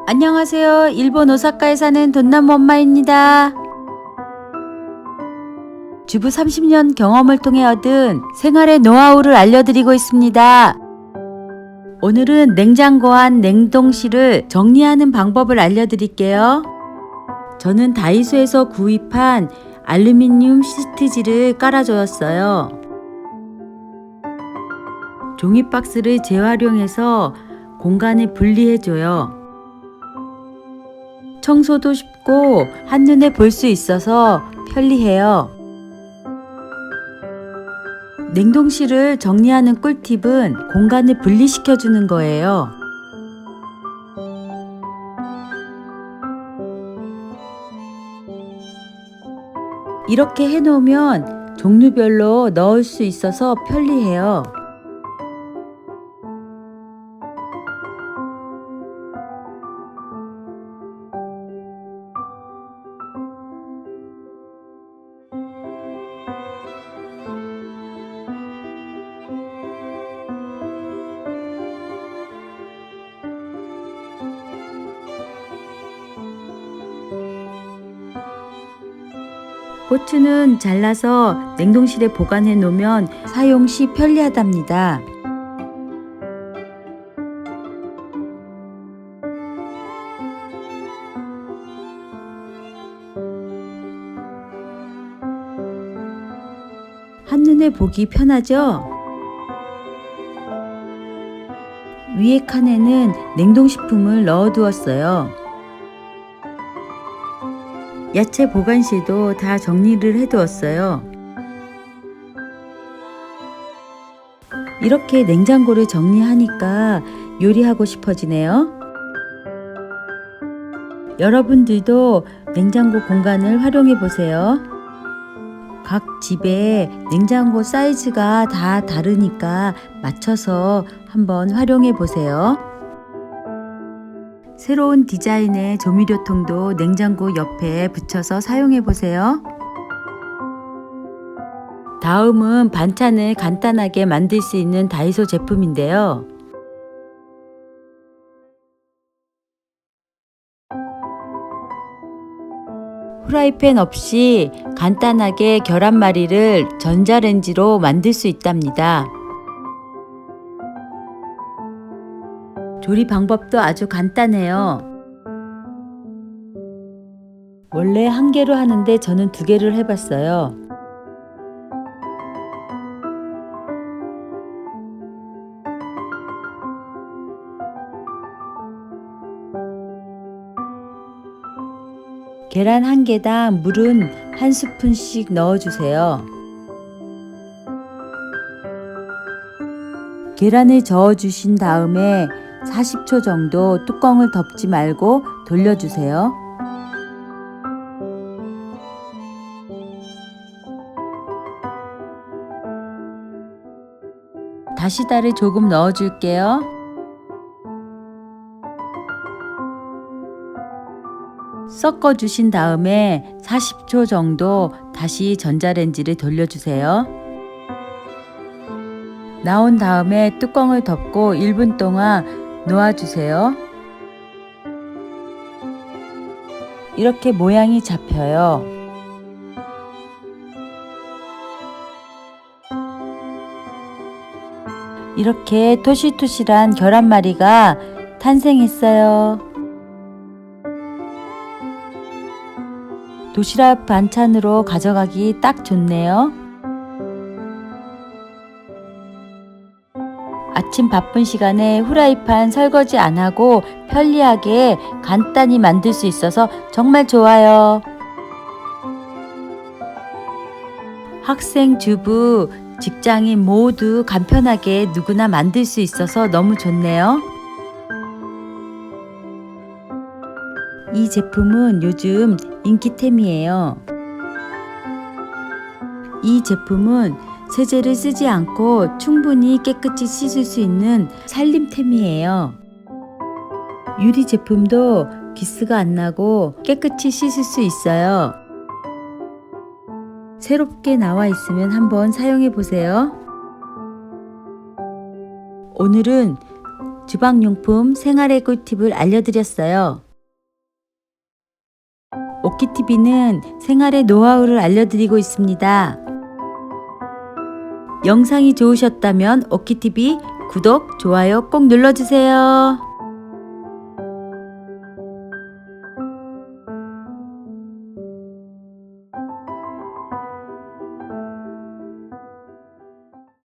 안녕하세요. 일본 오사카에 사는 돈나무 엄마입니다. 주부 30년 경험을 통해 얻은 생활의 노하우를 알려드리고 있습니다. 오늘은 냉장고 안 냉동실을 정리하는 방법을 알려드릴게요. 저는 다이소에서 구입한 알루미늄 시트지를 깔아주었어요. 종이박스를 재활용해서 공간을 분리해줘요. 청소도 쉽고 한눈에 볼 수 있어서 편리해요. 냉동실을 정리하는 꿀팁은 공간을 분리시켜주는 거예요. 이렇게 해놓으면 종류별로 넣을 수 있어서 편리해요. 고추는 잘라서 냉동실에 보관해 놓으면 사용 시 편리하답니다. 한눈에 보기 편하죠? 위에 칸에는 냉동식품을 넣어두었어요. 야채 보관실도 다 정리를 해두었어요. 이렇게 냉장고를 정리하니까 요리하고 싶어지네요. 여러분들도 냉장고 공간을 활용해 보세요. 각 집에 냉장고 사이즈가 다 다르니까 맞춰서 한번 활용해 보세요. 새로운 디자인의 조미료통도 냉장고 옆에 붙여서 사용해 보세요. 다음은 반찬을 간단하게 만들 수 있는 다이소 제품인데요. 후라이팬 없이 간단하게 계란말이를 전자레인지로 만들 수 있답니다. 조리 방법도 아주 간단해요. 원래 한 개로 하는데 저는 두 개를 해봤어요. 계란 한 개당 물은 한 스푼씩 넣어주세요. 계란을 저어주신 다음에 40초 정도 뚜껑을 덮지 말고 돌려주세요. 다시다를 조금 넣어줄게요. 섞어주신 다음에 40초 정도 다시 전자레인지를 돌려주세요. 나온 다음에 뚜껑을 덮고 1분 동안 놓아주세요. 이렇게 모양이 잡혀요. 이렇게 토실토실한 계란말이가 탄생했어요. 도시락 반찬으로 가져가기 딱 좋네요. 아침 바쁜 시간에 후라이팬 설거지 안 하고 편리하게 간단히 만들 수 있어서 정말 좋아요. 학생, 주부, 직장인 모두 간편하게 누구나 만들 수 있어서 너무 좋네요. 이 제품은 요즘 인기템이에요. 이 제품은 세제를 쓰지 않고 충분히 깨끗이 씻을 수 있는 살림템이에요. 유리 제품도 기스가 안 나고 깨끗이 씻을 수 있어요. 새롭게 나와 있으면 한번 사용해 보세요. 오늘은 주방용품 생활의 꿀팁을 알려드렸어요. 오키TV는 생활의 노하우를 알려드리고 있습니다. 영상이 좋으셨다면 오키TV 구독, 좋아요 꼭 눌러주세요.